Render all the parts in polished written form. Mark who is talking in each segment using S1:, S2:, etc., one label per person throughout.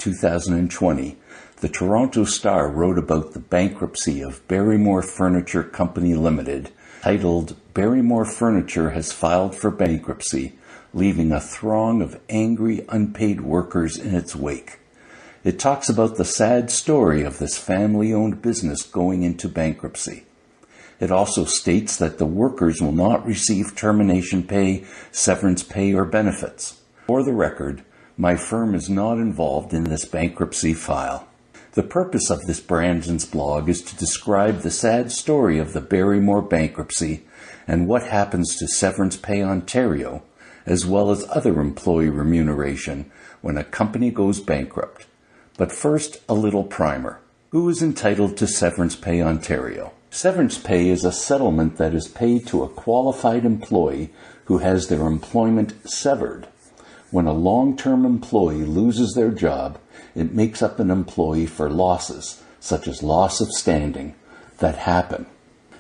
S1: 2020, the Toronto Star wrote about the bankruptcy of Barrymore Furniture Company Limited, titled "Barrymore Furniture has filed for bankruptcy, leaving a throng of angry, unpaid workers in its wake." It talks about the sad story of this family-owned business going into bankruptcy. It also states that the workers will not receive termination pay, severance pay, or benefits. For the record, my firm is not involved in this bankruptcy file. The purpose of this Brandon's blog is to describe the sad story of the Barrymore bankruptcy and what happens to Severance Pay Ontario, as well as other employee remuneration when a company goes bankrupt. But first, a little primer. Who is entitled to Severance Pay Ontario? Severance pay is a settlement that is paid to a qualified employee who has their employment severed. When a long-term employee loses their job, it makes up an employee for losses, such as loss of standing, that happen.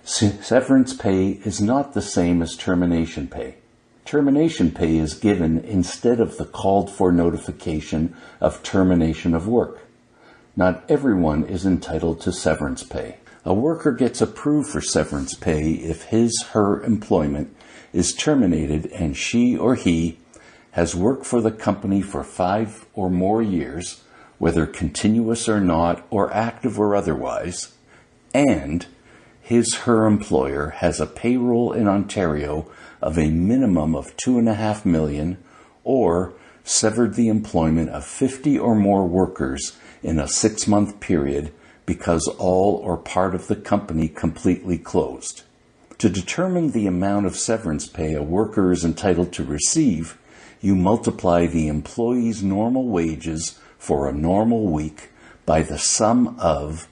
S1: Severance pay is not the same as termination pay. Termination pay is given instead of the called-for notification of termination of work. Not everyone is entitled to severance pay. A worker gets approved for severance pay if his/her employment is terminated and she or he has worked for the company for 5 or more years, whether continuous or not, or active or otherwise, and his/her employer has a payroll in Ontario of a minimum of $2.5 million, or severed the employment of 50 or more workers in a 6-month period because all or part of the company completely closed. To determine the amount of severance pay a worker is entitled to receive, you multiply the employee's normal wages for a normal week by the sum of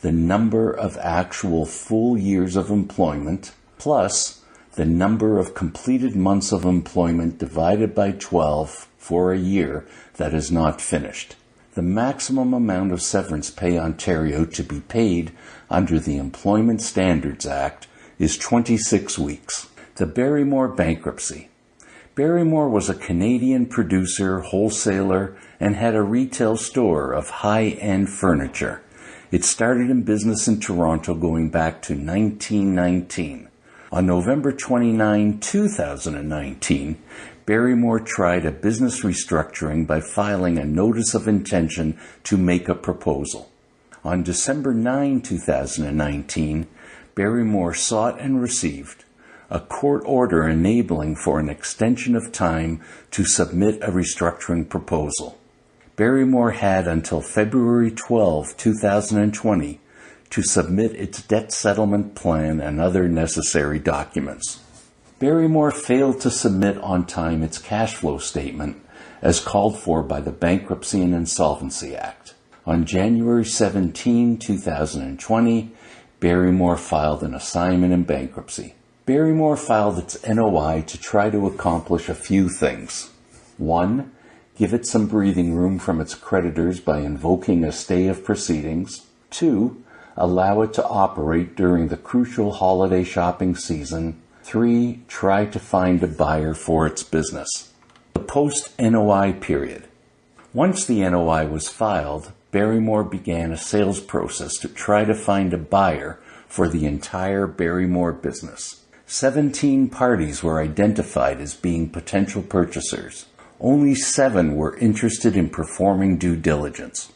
S1: the number of actual full years of employment plus the number of completed months of employment divided by 12 for a year that is not finished. The maximum amount of Severance Pay Ontario to be paid under the Employment Standards Act is 26 weeks. The Barrymore bankruptcy. Barrymore was a Canadian producer, wholesaler, and had a retail store of high-end furniture. It started in business in Toronto going back to 1919. On November 29, 2019, Barrymore tried a business restructuring by filing a notice of intention to make a proposal. On December 9, 2019, Barrymore sought and received a court order enabling for an extension of time to submit a restructuring proposal. Barrymore had until February 12, 2020 to submit its debt settlement plan and other necessary documents. Barrymore failed to submit on time its cash flow statement as called for by the Bankruptcy and Insolvency Act. On January 17, 2020, Barrymore filed an assignment in bankruptcy. Barrymore filed its NOI to try to accomplish a few things. 1. Give it some breathing room from its creditors by invoking a stay of proceedings. 2. Allow it to operate during the crucial holiday shopping season. 3. Try to find a buyer for its business. The post-NOI period. Once the NOI was filed, Barrymore began a sales process to try to find a buyer for the entire Barrymore business. 17 parties were identified as being potential purchasers. Only 7 were interested in performing due diligence.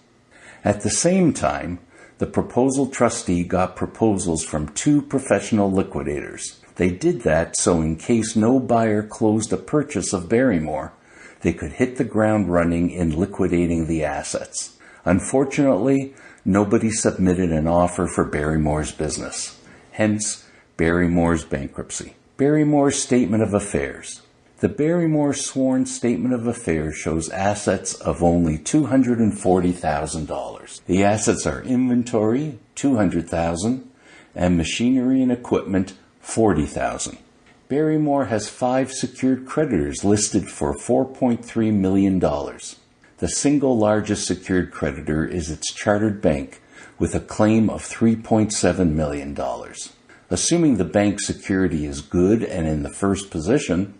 S1: At the same time, the proposal trustee got proposals from 2 professional liquidators. They did that so in case no buyer closed a purchase of Barrymore, they could hit the ground running in liquidating the assets. Unfortunately, nobody submitted an offer for Barrymore's business. Hence, Barrymore's bankruptcy. Barrymore's Statement of Affairs. The Barrymore Sworn Statement of Affairs shows assets of only $240,000. The assets are inventory, $200,000, and machinery and equipment, $40,000. Barrymore has 5 secured creditors listed for $4.3 million. The single largest secured creditor is its chartered bank, with a claim of $3.7 million. Assuming the bank's security is good and in the first position,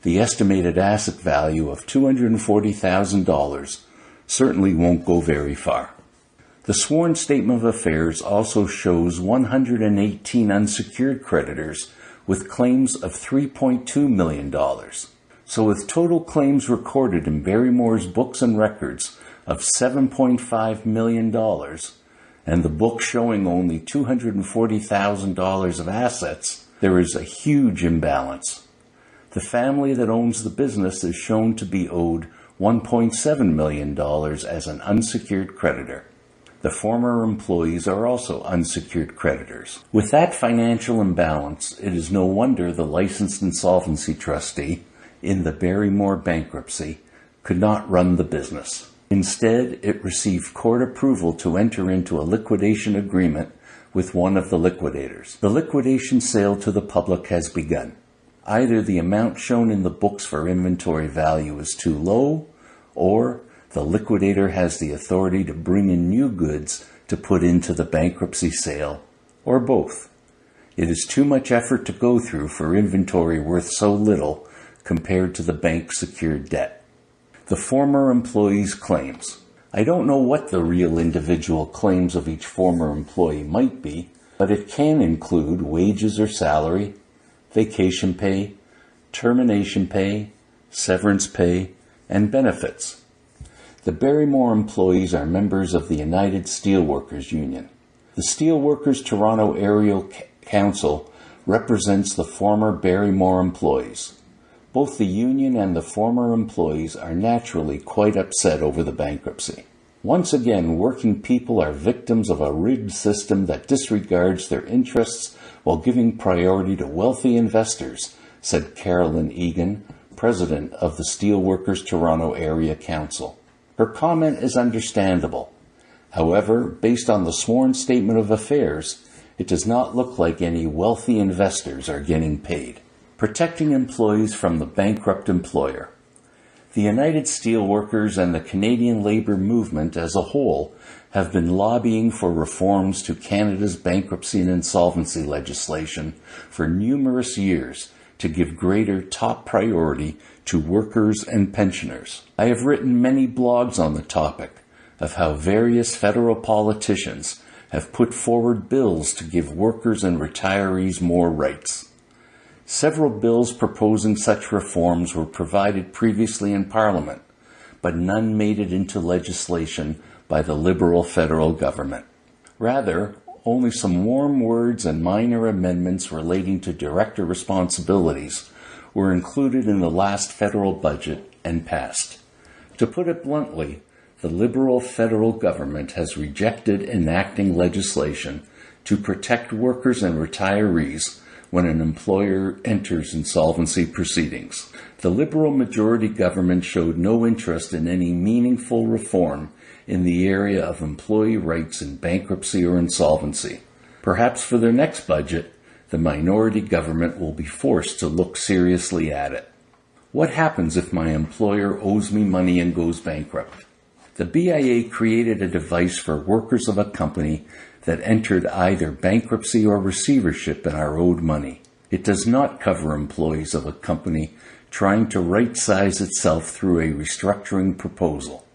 S1: the estimated asset value of $240,000 certainly won't go very far. The sworn statement of affairs also shows 118 unsecured creditors with claims of $3.2 million. So with total claims recorded in Barrymore's books and records of $7.5 million, and the book showing only $240,000 of assets, there is a huge imbalance. The family that owns the business is shown to be owed $1.7 million as an unsecured creditor. The former employees are also unsecured creditors. With that financial imbalance, it is no wonder the licensed insolvency trustee in the Barrymore bankruptcy could not run the business. Instead, it received court approval to enter into a liquidation agreement with one of the liquidators. The liquidation sale to the public has begun. Either the amount shown in the books for inventory value is too low, or the liquidator has the authority to bring in new goods to put into the bankruptcy sale, or both. It is too much effort to go through for inventory worth so little compared to the bank's secured debt. The former employee's claims. I don't know what the real individual claims of each former employee might be, but it can include wages or salary, vacation pay, termination pay, severance pay, and benefits. The Barrymore employees are members of the United Steelworkers Union. The Steelworkers Toronto Area Council represents the former Barrymore employees. Both the union and the former employees are naturally quite upset over the bankruptcy. Once again, working people are victims of a rigged system that disregards their interests while giving priority to wealthy investors, said Carolyn Egan, president of the Steelworkers Toronto Area Council. Her comment is understandable. However, based on the sworn statement of affairs, it does not look like any wealthy investors are getting paid. Protecting employees from the bankrupt employer. The United Steelworkers and the Canadian labour movement as a whole have been lobbying for reforms to Canada's bankruptcy and insolvency legislation for numerous years to give greater top priority to workers and pensioners. I have written many blogs on the topic of how various federal politicians have put forward bills to give workers and retirees more rights. Several bills proposing such reforms were provided previously in Parliament, but none made it into legislation by the Liberal federal government. Rather, only some warm words and minor amendments relating to director responsibilities were included in the last federal budget and passed. To put it bluntly, the Liberal federal government has rejected enacting legislation to protect workers and retirees when an employer enters insolvency proceedings. The Liberal majority government showed no interest in any meaningful reform in the area of employee rights in bankruptcy or insolvency. Perhaps for their next budget, the minority government will be forced to look seriously at it. What happens if my employer owes me money and goes bankrupt? The BIA created a device for workers of a company that entered either bankruptcy or receivership and are owed money. It does not cover employees of a company trying to right-size itself through a restructuring proposal.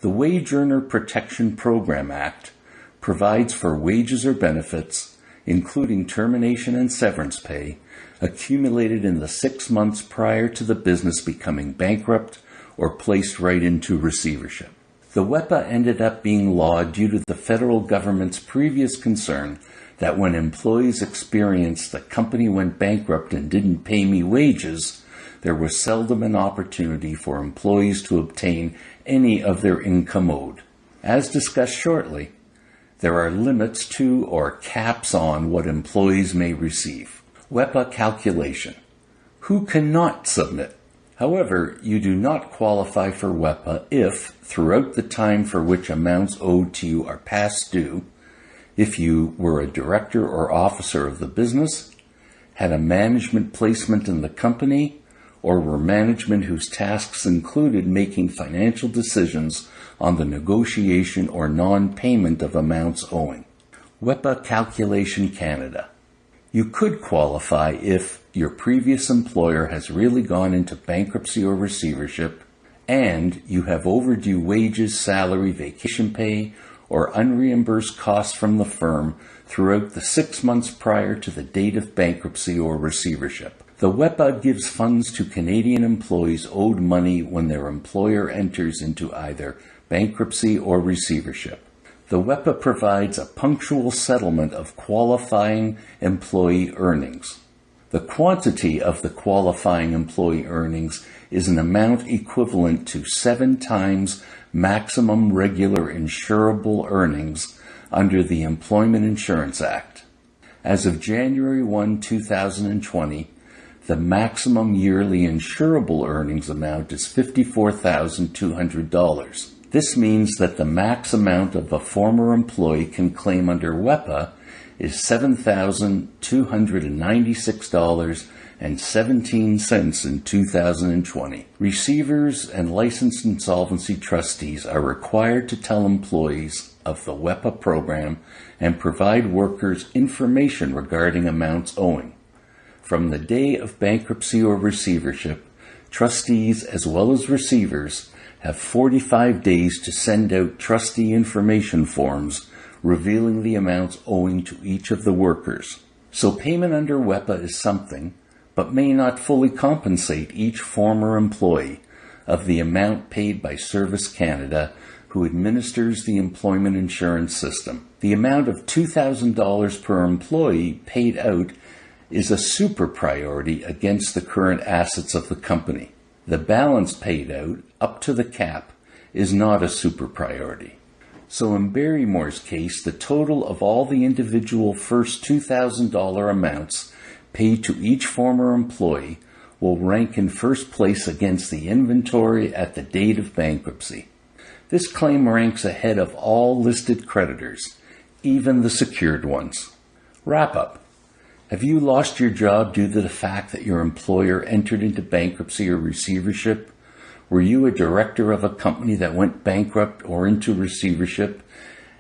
S1: The Wage Earner Protection Program Act provides for wages or benefits, including termination and severance pay, accumulated in the 6 months prior to the business becoming bankrupt or placed right into receivership. The WEPA ended up being law due to the federal government's previous concern that when employees experienced the company went bankrupt and didn't pay me wages, there was seldom an opportunity for employees to obtain any of their income owed. As discussed shortly, there are limits to or caps on what employees may receive. WEPA calculation. Who cannot submit? However, you do not qualify for WEPA if, throughout the time for which amounts owed to you are past due, if you were a director or officer of the business, had a management placement in the company, or were management whose tasks included making financial decisions on the negotiation or non-payment of amounts owing. WEPA Calculation Canada. You could qualify if your previous employer has really gone into bankruptcy or receivership and you have overdue wages, salary, vacation pay, or unreimbursed costs from the firm throughout the 6 months prior to the date of bankruptcy or receivership. The WEPA gives funds to Canadian employees owed money when their employer enters into either bankruptcy or receivership. The WEPA provides a punctual settlement of qualifying employee earnings. The quantity of the qualifying employee earnings is an amount equivalent to 7 times maximum regular insurable earnings under the Employment Insurance Act. As of January 1, 2020, the maximum yearly insurable earnings amount is $54,200. This means that the max amount of a former employee can claim under WEPA is $7,296.17 in 2020. Receivers and licensed insolvency trustees are required to tell employees of the WEPA program and provide workers information regarding amounts owing. From the day of bankruptcy or receivership, trustees as well as receivers have 45 days to send out trustee information forms revealing the amounts owing to each of the workers. So payment under WEPA is something, but may not fully compensate each former employee of the amount paid by Service Canada, who administers the employment insurance system. The amount of $2,000 per employee paid out is a super priority against the current assets of the company. The balance paid out, up to the cap, is not a super priority. So in Barrymore's case, the total of all the individual first $2,000 amounts paid to each former employee will rank in first place against the inventory at the date of bankruptcy. This claim ranks ahead of all listed creditors, even the secured ones. Wrap up. Have you lost your job due to the fact that your employer entered into bankruptcy or receivership? Were you a director of a company that went bankrupt or into receivership,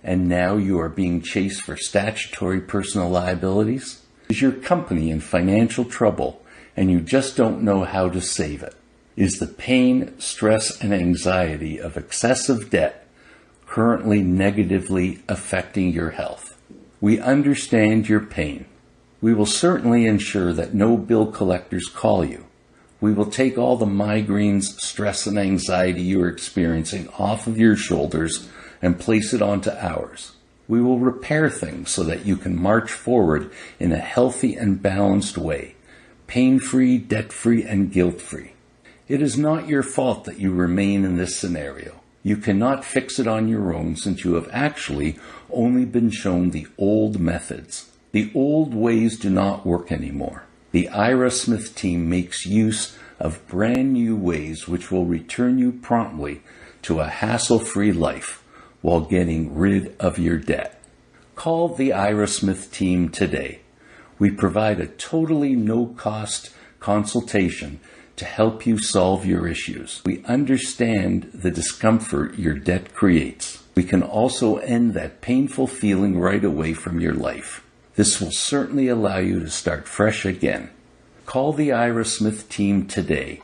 S1: and now you are being chased for statutory personal liabilities? Is your company in financial trouble and you just don't know how to save it? Is the pain, stress, and anxiety of excessive debt currently negatively affecting your health? We understand your pain. We will certainly ensure that no bill collectors call you. We will take all the migraines, stress, and anxiety you are experiencing off of your shoulders and place it onto ours. We will repair things so that you can march forward in a healthy and balanced way, pain-free, debt-free, and guilt-free. It is not your fault that you remain in this scenario. You cannot fix it on your own since you have actually only been shown the old methods. The old ways do not work anymore. The Ira Smith team makes use of brand new ways which will return you promptly to a hassle-free life while getting rid of your debt. Call the Ira Smith team today. We provide a totally no-cost consultation to help you solve your issues. We understand the discomfort your debt creates. We can also end that painful feeling right away from your life. This will certainly allow you to start fresh again. Call the Ira Smith team today